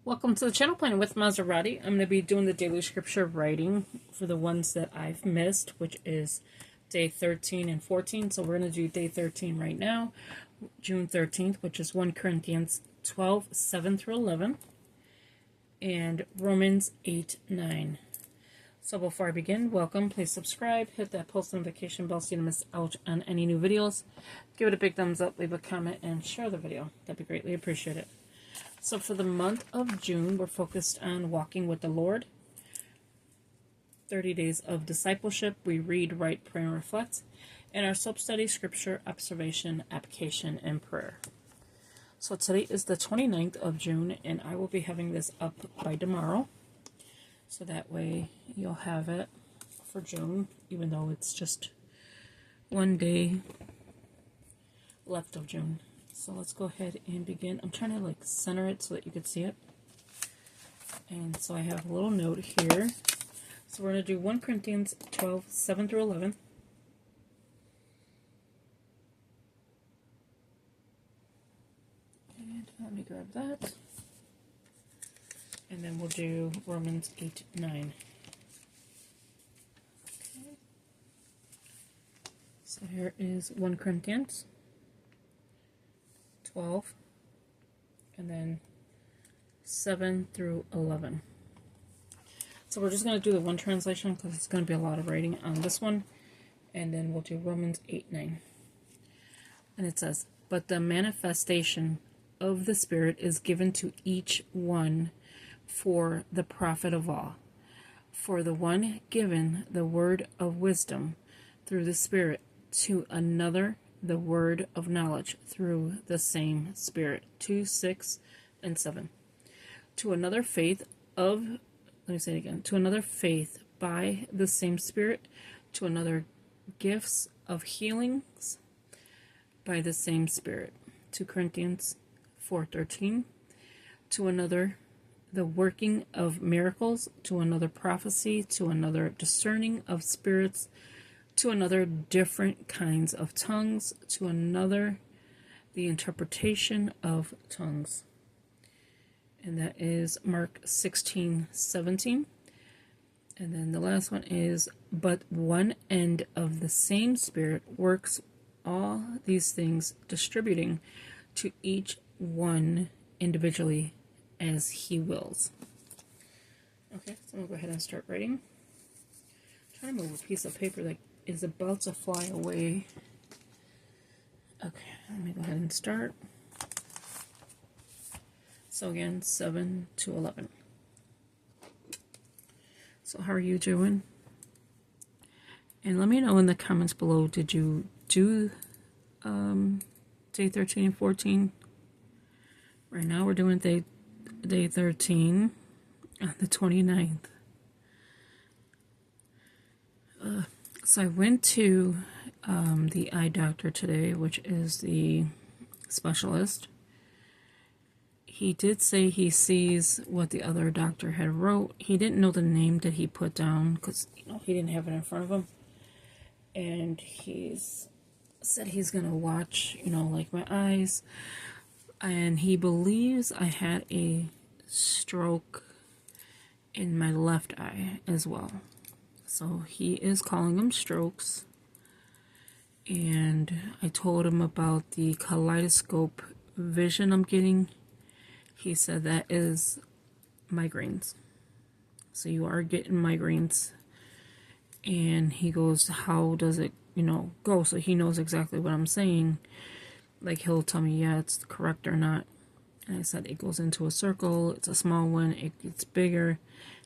Welcome to the channel, Planning with Maserati. I'm going to be doing the daily scripture writing for the ones that I've missed, which is day 13 and 14. So we're going to do day 13 right now, June 13th, which is 1 Corinthians 12, 7 through 11, and Romans 8, 9. So before I begin, welcome. Please subscribe, hit that post notification bell so you don't miss out on any new videos. Give it a big thumbs up, leave a comment, and share the video. That'd be greatly appreciated. So for the month of June, we're focused on walking with the Lord. 30 days of discipleship. We read, write, pray, and reflect. And our sub-study, scripture, observation, application, and prayer. So today is the 29th of June, and I will be having this up by tomorrow. So that way you'll have it for June, even though it's just one day left of June. So let's go ahead and begin. I'm trying to center it so that you can see it. And so I have a little note here. So we're going to do 1 Corinthians 12, 7 through 11. And let me grab that. And then we'll do Romans 8, 9. Okay. So here is 1 Corinthians 12, and then 7 through 11. So we're just going to do the one translation because it's going to be a lot of writing on this one, and then we'll do Romans 8, 9. And it says, "But the manifestation of the Spirit is given to each one for the profit of all. For the one given the word of wisdom through the Spirit, to another the word of knowledge through the same Spirit." 2, 6, and 7. To another faith of, let me say it again, to another faith by the same Spirit, to another gifts of healings by the same Spirit. 2 Corinthians 4:13. To another the working of miracles, to another prophecy, to another discerning of spirits, to another different kinds of tongues, to another the interpretation of tongues. And that is Mark 16:17. And then the last one is, "But one and of the same Spirit works all these things, distributing to each one individually as he wills." Okay, so I'm going to go ahead and start writing. I'm trying to move a piece of paper that is about to fly away. Okay, let me go ahead and start. So again, 7 to 11. So how are you doing? And let me know in the comments below, did you do day 13 and 14? Right now we're doing day 13 on the 29th. So I went to the eye doctor today, which is the specialist. He did say he sees what the other doctor had wrote. He didn't know the name that he put down because he didn't have it in front of him. And he's said he's going to watch, my eyes. And he believes I had a stroke in my left eye as well. So he is calling them strokes. And I told him about the kaleidoscope vision I'm getting. He said that is migraines. So you are getting migraines. And he goes, how does it, go? So he knows exactly what I'm saying. Like he'll tell me, yeah, it's correct or not. And I said, it goes into a circle. It's a small one. It gets bigger.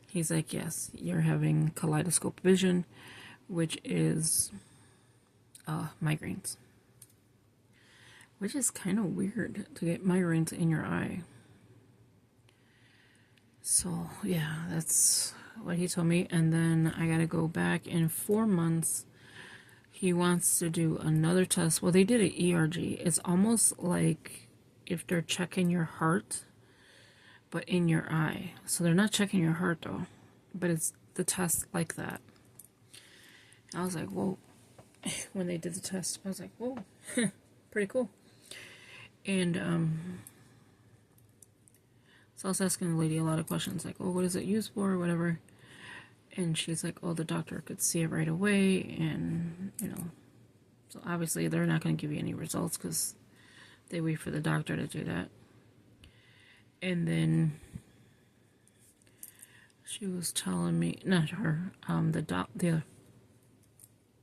He's like, yes, you're having kaleidoscope vision, which is migraines. Which is kind of weird to get migraines in your eye. So, yeah, that's what he told me. And then I got to go back in 4 months. He wants to do another test. Well, they did an ERG. It's almost like if they're checking your heart, but in your eye. So they're not checking your heart though, but it's the test like that. I was like, whoa. When they did the test, I was like, whoa, pretty cool. And So I was asking the lady a lot of questions, like, oh, what is it used for, or whatever. And she's like, oh, the doctor could see it right away. And, so obviously they're not going to give you any results because they wait for the doctor to do that. And then she was telling me, not her, the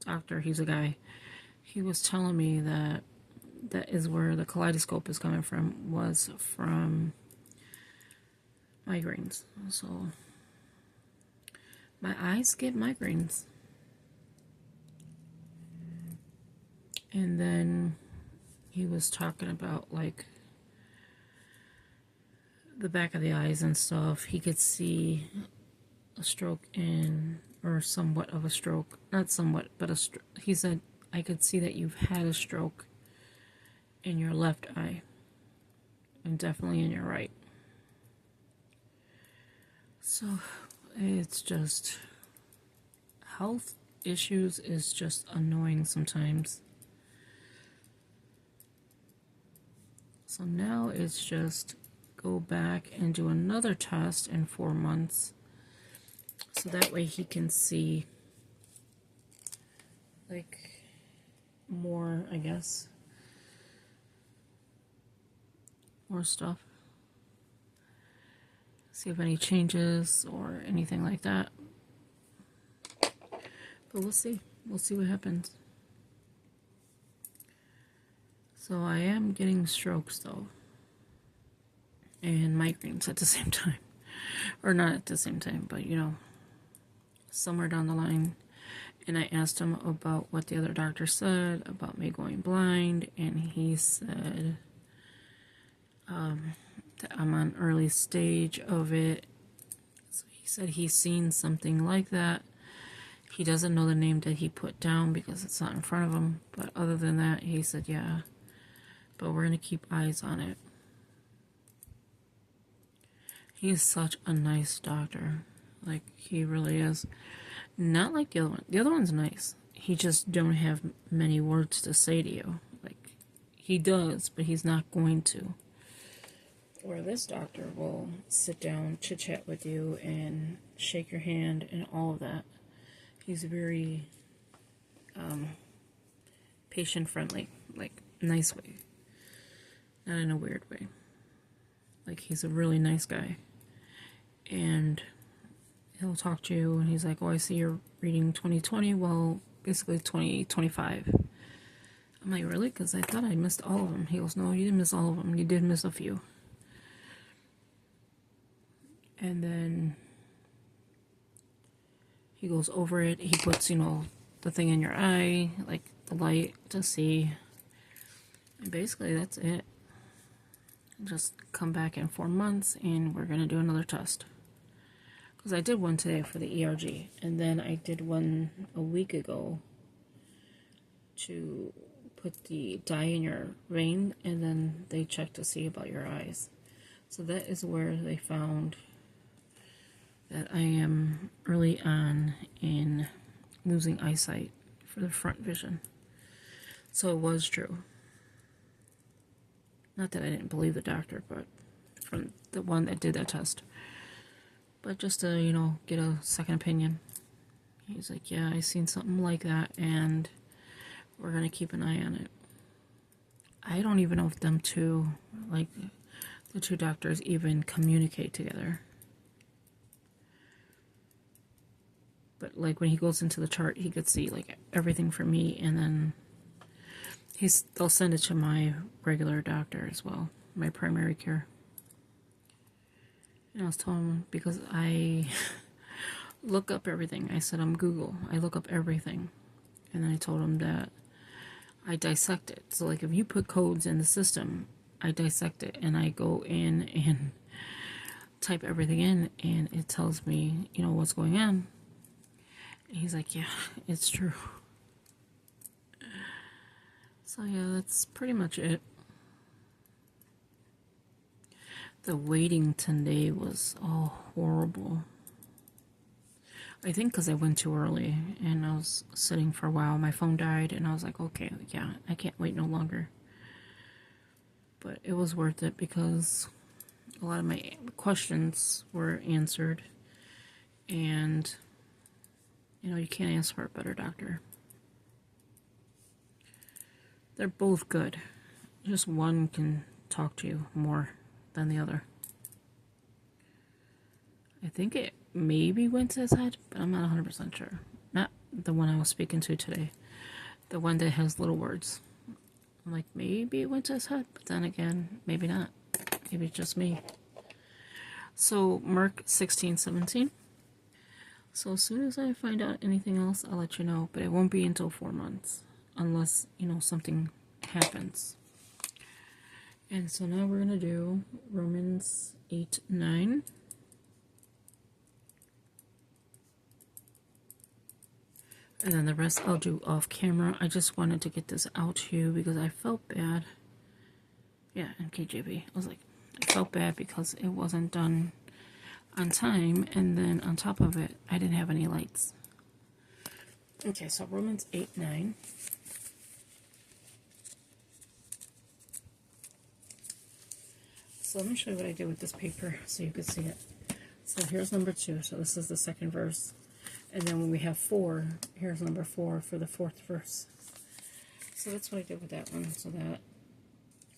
doctor, he's a guy. He was telling me that is where the kaleidoscope is coming from, was from migraines. So my eyes get migraines. And then he was talking about, like, the back of the eyes and stuff. He could see a stroke or somewhat of a stroke. Not somewhat, but he said, I could see that you've had a stroke in your left eye. And definitely in your right. So, it's just, health issues is just annoying sometimes. So now it's just go back and do another test in 4 months. So that way he can see, like, more, I guess. More stuff. See if any changes or anything like that. But we'll see. We'll see what happens. So I am getting strokes though. And migraines at the same time. Or not at the same time, but somewhere down the line. And I asked him about what the other doctor said about me going blind. And he said that I'm on early stage of it. So he said he's seen something like that. He doesn't know the name that he put down because it's not in front of him. But other than that, he said, yeah. But we're going to keep eyes on it. He's such a nice doctor. Like, he really is. Not like the other one. The other one's nice. He just don't have many words to say to you. Like, he does, but he's not going to. Where this doctor will sit down, chit-chat with you, and shake your hand, and all of that. He's very patient-friendly. Like, nice way. Not in a weird way. Like, he's a really nice guy. And he'll talk to you, and he's like, oh, I see you're reading 2020. Well, basically 2025. I'm like, really? Because I thought I missed all of them. He goes, no, you didn't miss all of them. You did miss a few. And then he goes over it. He puts, the thing in your eye, like the light to see. And basically, that's it. Just come back in 4 months, and we're going to do another test. Because I did one today for the ERG, and then I did one a week ago to put the dye in your vein, and then they checked to see about your eyes. So that is where they found that I am early on in losing eyesight for the front vision. So it was true. Not that I didn't believe the doctor, but from the one that did that test. But just to, get a second opinion. He's like, yeah, I seen something like that, and we're going to keep an eye on it. I don't even know if them two, like, the two doctors even communicate together. But, like, when he goes into the chart, he could see, like, everything for me, and then they'll send it to my regular doctor as well, my primary care. And I was telling him, because I look up everything. I said, I'm Google. I look up everything. And then I told him that I dissect it. So, like, if you put codes in the system, I dissect it. And I go in and type everything in, and it tells me, what's going on. And he's like, yeah, it's true. So, yeah, that's pretty much it. The waiting today was horrible. I think because I went too early and I was sitting for a while. My phone died and I was like, okay, yeah, I can't wait no longer. But it was worth it because a lot of my questions were answered. And, you can't ask for a better doctor. They're both good. Just one can talk to you more than the other. I think it maybe went to his head, but I'm not 100% sure. Not the one I was speaking to today. The one that has little words. I'm like, maybe it went to his head, but then again, maybe not. Maybe it's just me. So, Mark 16:17. So as soon as I find out anything else, I'll let you know. But it won't be until 4 months. Unless, something happens. And so now we're going to do Romans 8:9. And then the rest I'll do off camera. I just wanted to get this out to you because I felt bad. Yeah, and KJV. I was like, I felt bad because it wasn't done on time. And then on top of it, I didn't have any lights. Okay, so Romans 8:9. So let me show you what I did with this paper so you can see it. So here's number 2. So this is the second verse. And then when we have 4, here's number 4 for the 4th verse. So that's what I did with that one, so that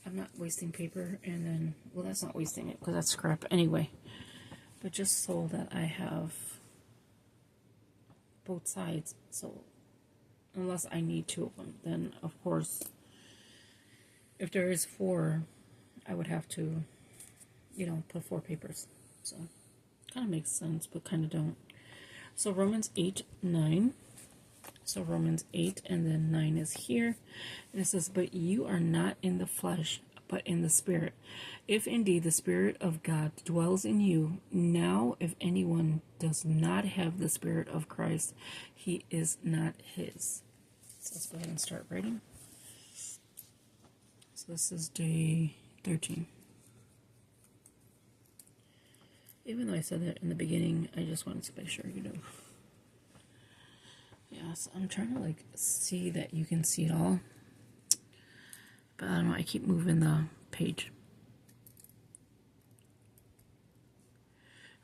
I'm not wasting paper. And then, well, that's not wasting it because that's scrap anyway. But just so that I have both sides. So unless I need 2 of them, then of course, if there is 4, I would have to, put 4 papers. So kind of makes sense, but kind of don't. So Romans 8:9. So Romans 8 and then 9 is here. And it says, but you are not in the flesh, but in the Spirit. If indeed the Spirit of God dwells in you. Now, if anyone does not have the Spirit of Christ, he is not his. So let's go ahead and start writing. So this is day 13. Even though I said that in the beginning, I just wanted to make sure you know. Yeah, so I'm trying to see that you can see it all. But I don't know, I keep moving the page.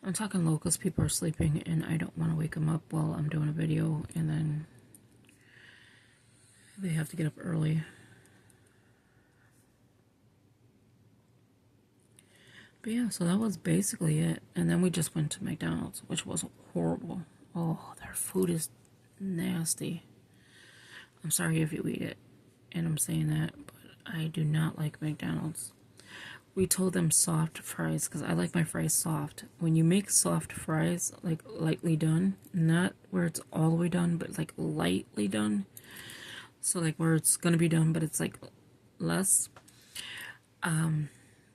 I'm talking low because people are sleeping and I don't want to wake them up while I'm doing a video and then they have to get up early. But yeah, so that was basically it. And then we just went to McDonald's, which was horrible. Oh, their food is nasty. I'm sorry if you eat it, and I'm saying that, but I do not like McDonald's. We told them soft fries, because I like my fries soft. When you make soft fries, lightly done, not where it's all the way done, but lightly done. So where it's going to be done, but it's less.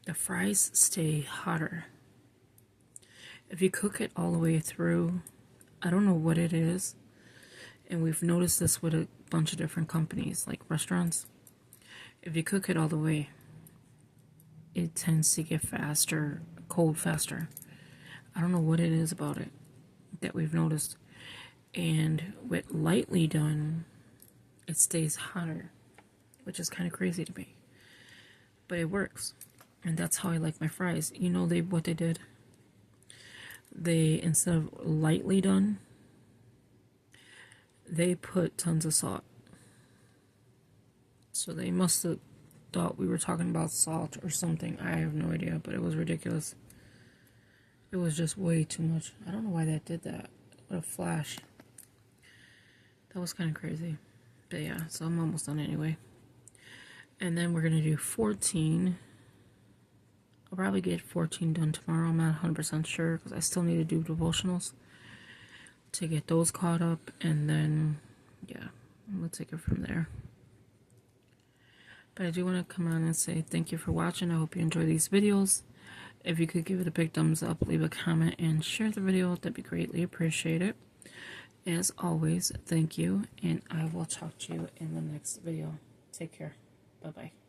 The fries stay hotter. If you cook it all the way through, I don't know what it is. And we've noticed this with a bunch of different companies, like restaurants. If you cook it all the way, it tends to get faster, cold faster. I don't know what it is about it that we've noticed. And with lightly done, it stays hotter, which is kind of crazy to me. But it works. And that's how I like my fries. What they did? They, instead of lightly done, they put tons of salt. So they must have thought we were talking about salt or something. I have no idea, but it was ridiculous. It was just way too much. I don't know why that did that. What a flash. That was kind of crazy. But yeah, so I'm almost done anyway. And then we're going to do 14. I'll probably get 14 done tomorrow. I'm not 100% sure because I still need to do devotionals to get those caught up. And then, yeah, we'll take it from there. But I do want to come on and say thank you for watching. I hope you enjoy these videos. If you could give it a big thumbs up, leave a comment, and share the video, that'd be greatly appreciated. As always, thank you, and I will talk to you in the next video. Take care. Bye-bye.